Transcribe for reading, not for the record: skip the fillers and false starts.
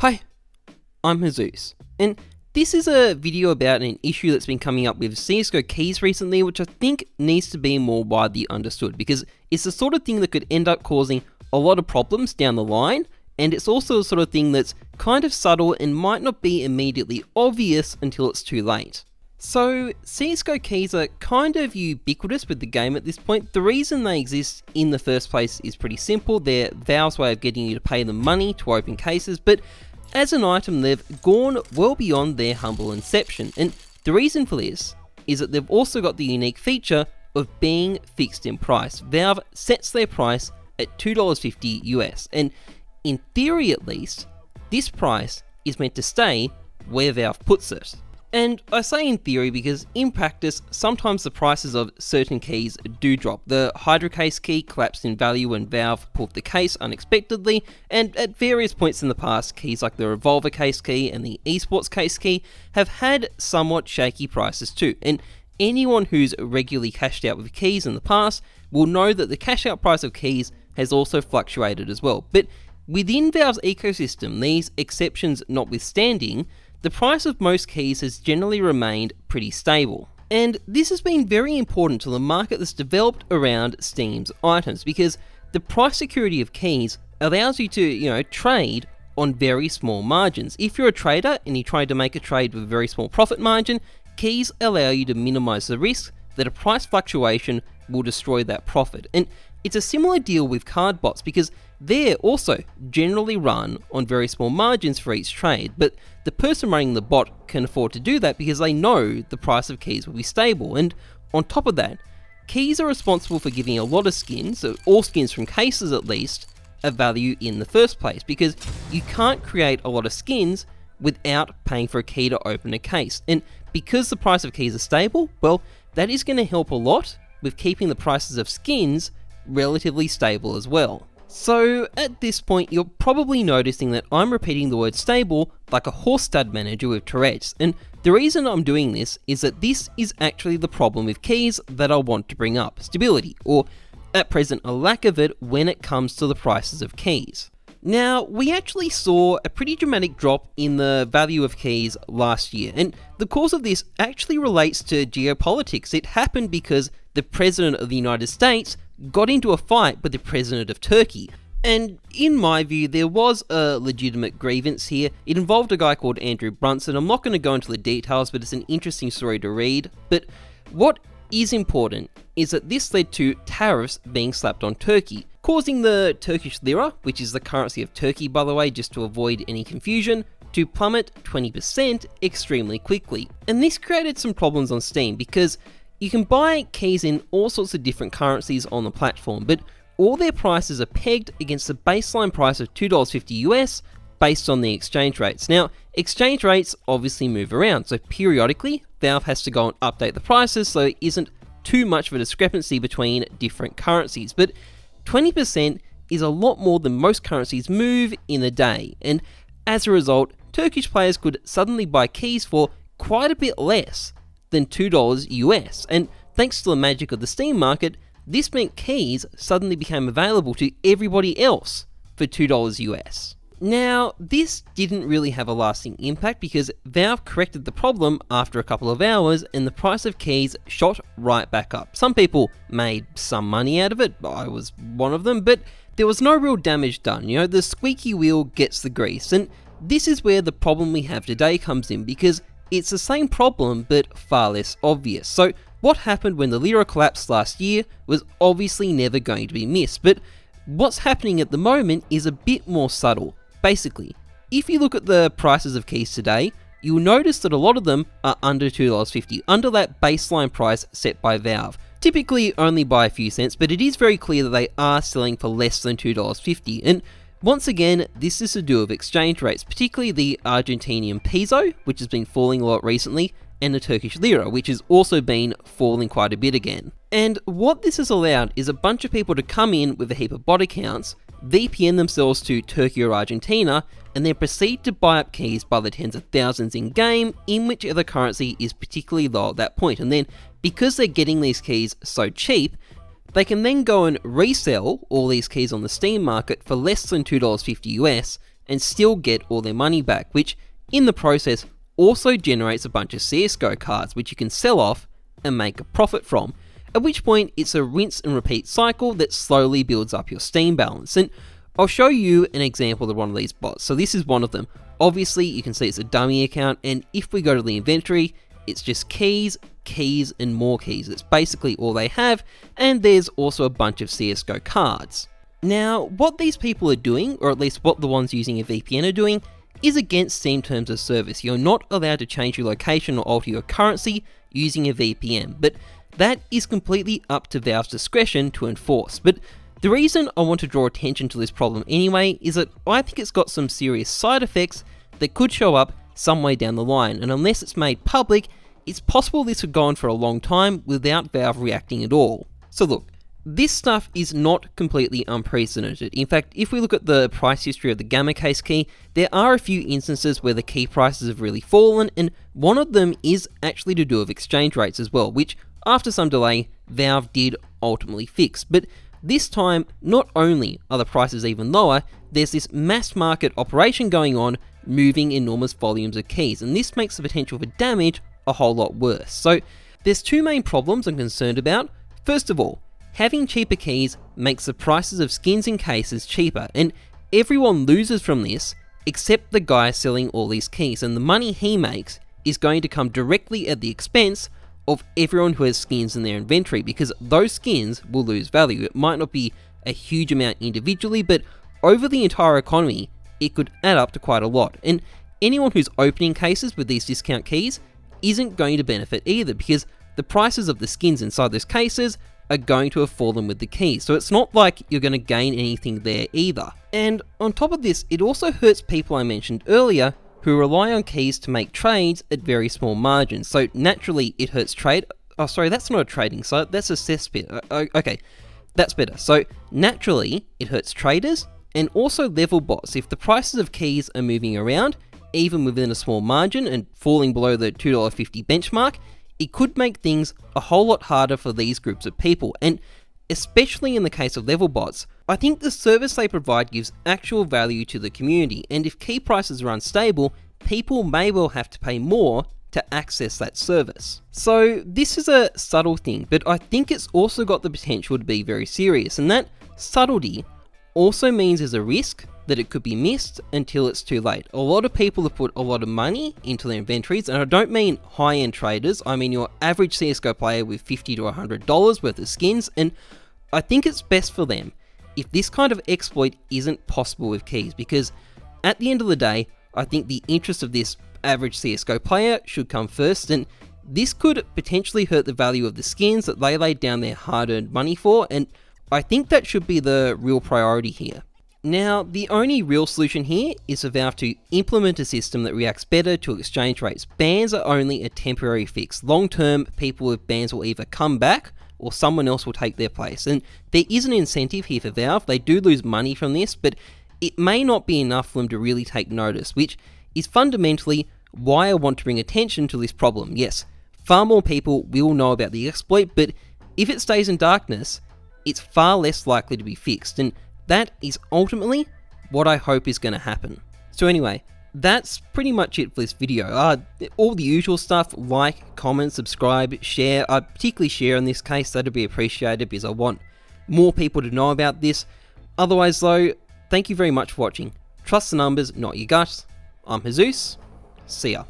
Hi, I'm Jesus, and this is a video about an issue that's been coming up with CSGO keys recently, which I think needs to be more widely understood, because it's the sort of thing that could end up causing a lot of problems down the line, and it's also the sort of thing that's kind of subtle and might not be immediately obvious until it's too late. So, CSGO keys are kind of ubiquitous with the game at this point. The reason they exist in the first place is pretty simple. They're Valve's way of getting you to pay them money to open cases, but as an item, they've gone well beyond their humble inception. And the reason for this is that they've also got the unique feature of being fixed in price. Valve sets their price at $2.50 US, and in theory at least, this price is meant to stay where Valve puts it. And I say in theory because in practice, sometimes the prices of certain keys do drop. The Hydra case key collapsed in value when Valve pulled the case unexpectedly, and at various points in the past, keys like the Revolver case key and the Esports case key have had somewhat shaky prices too. And anyone who's regularly cashed out with keys in the past will know that the cash out price of keys has also fluctuated as well. But within Valve's ecosystem, these exceptions notwithstanding, the price of most keys has generally remained pretty stable. And this has been very important to the market that's developed around Steam's items, because the price security of keys allows you to, trade on very small margins. If you're a trader and you try to make a trade with a very small profit margin, keys allow you to minimize the risk that a price fluctuation will destroy that profit. And it's a similar deal with card bots, because they're also generally run on very small margins for each trade, but the person running the bot can afford to do that because they know the price of keys will be stable. And on top of that, keys are responsible for giving a lot of skins, so all skins from cases at least, a value in the first place, because you can't create a lot of skins without paying for a key to open a case. And because the price of keys are stable, well, that is going to help a lot with keeping the prices of skins relatively stable as well. So at this point, you're probably noticing that I'm repeating the word stable like a horse stud manager with Tourette's, and the reason I'm doing this is that this is actually the problem with keys that I want to bring up: stability, or at present a lack of it when it comes to the prices of keys. Now, we actually saw a pretty dramatic drop in the value of keys last year, and the cause of this actually relates to geopolitics. It happened because the President of the United States got into a fight with the President of Turkey. And in my view, there was a legitimate grievance here. It involved a guy called Andrew Brunson. I'm not going to go into the details, but it's an interesting story to read. But what is important is that this led to tariffs being slapped on Turkey, causing the Turkish lira, which is the currency of Turkey by the way, just to avoid any confusion, to plummet 20% extremely quickly. And this created some problems on Steam, because you can buy keys in all sorts of different currencies on the platform, but all their prices are pegged against the baseline price of $2.50 US based on the exchange rates. Now, exchange rates obviously move around, so periodically Valve has to go and update the prices so it isn't too much of a discrepancy between different currencies. But 20% is a lot more than most currencies move in a day, and as a result, Turkish players could suddenly buy keys for quite a bit less than $2 US, and thanks to the magic of the Steam market, this meant keys suddenly became available to everybody else for $2 US. Now, this didn't really have a lasting impact because Valve corrected the problem after a couple of hours and the price of keys shot right back up. Some people made some money out of it, I was one of them, but there was no real damage done. The squeaky wheel gets the grease, and this is where the problem we have today comes in, because it's the same problem, but far less obvious. So what happened when the lira collapsed last year was obviously never going to be missed, but what's happening at the moment is a bit more subtle. Basically, if you look at the prices of keys today, you'll notice that a lot of them are under $2.50, under that baseline price set by Valve. Typically only by a few cents, but it is very clear that they are selling for less than $2.50, and once again, this is to do with exchange rates, particularly the Argentinian peso, which has been falling a lot recently, and the Turkish lira, which has also been falling quite a bit again. And what this has allowed is a bunch of people to come in with a heap of bot accounts, VPN themselves to Turkey or Argentina, and then proceed to buy up keys by the tens of thousands in-game, in whichever currency is particularly low at that point. And then, because they're getting these keys so cheap, They can then go and resell all these keys on the Steam market for less than $2.50 US, and still get all their money back, which in the process also generates a bunch of CSGO cards which you can sell off and make a profit from, at which point it's a rinse and repeat cycle that slowly builds up your Steam balance. And I'll show you an example of one of these bots. So this is one of them. Obviously you can see it's a dummy account, and if we go to the inventory, it's just keys, keys and more keys. It's basically all they have, and there's also a bunch of CSGO cards. Now what these people are doing, or at least what the ones using a VPN are doing, is against Steam terms of service. You're not allowed to change your location or alter your currency using a VPN, but that is completely up to Valve's discretion to enforce. But the reason I want to draw attention to this problem anyway is that I think it's got some serious side effects that could show up some way down the line, and unless it's made public, it's possible this could go on for a long time without Valve reacting at all. So look, this stuff is not completely unprecedented. In fact, if we look at the price history of the Gamma Case key, there are a few instances where the key prices have really fallen, and one of them is actually to do with exchange rates as well, which after some delay, Valve did ultimately fix. But this time, not only are the prices even lower, there's this mass market operation going on, moving enormous volumes of keys, and this makes the potential for damage a whole lot worse. So there's two main problems I'm concerned about. First of all, having cheaper keys makes the prices of skins and cases cheaper, and everyone loses from this except the guy selling all these keys, and the money he makes is going to come directly at the expense of everyone who has skins in their inventory, because those skins will lose value. It might not be a huge amount individually, but over the entire economy, it could add up to quite a lot. And anyone who's opening cases with these discount keys isn't going to benefit either, because the prices of the skins inside those cases are going to have fallen with the keys. So it's not like you're going to gain anything there either. And on top of this, it also hurts people I mentioned earlier who rely on keys to make trades at very small margins. So naturally it hurts trade. Oh, sorry, that's not a trading site, that's a cesspit. Okay, that's better. So naturally it hurts traders and also level bots. If the prices of keys are moving around, even within a small margin and falling below the $2.50 benchmark, it could make things a whole lot harder for these groups of people. And especially in the case of level bots, I think the service they provide gives actual value to the community, and if key prices are unstable, people may well have to pay more to access that service. So this is a subtle thing, but I think it's also got the potential to be very serious, and that subtlety also means there's a risk that it could be missed until it's too late. A lot of people have put a lot of money into their inventories, and I don't mean high-end traders, I mean your average CSGO player with $50 to $100 worth of skins, and I think it's best for them if this kind of exploit isn't possible with keys, because at the end of the day, I think the interest of this average CSGO player should come first, and this could potentially hurt the value of the skins that they laid down their hard-earned money for, and I think that should be the real priority here. Now, the only real solution here is for Valve to implement a system that reacts better to exchange rates. Bans are only a temporary fix. Long term, people with bans will either come back or someone else will take their place. And there is an incentive here for Valve. They do lose money from this, but it may not be enough for them to really take notice, which is fundamentally why I want to bring attention to this problem. Yes, far more people will know about the exploit, but if it stays in darkness, it's far less likely to be fixed, and that is ultimately what I hope is going to happen. So anyway, that's pretty much it for this video. All the usual stuff, like, comment, subscribe, share. Particularly share in this case, that'd be appreciated because I want more people to know about this. Otherwise though, thank you very much for watching. Trust the numbers, not your guts. I'm Jesus. See ya.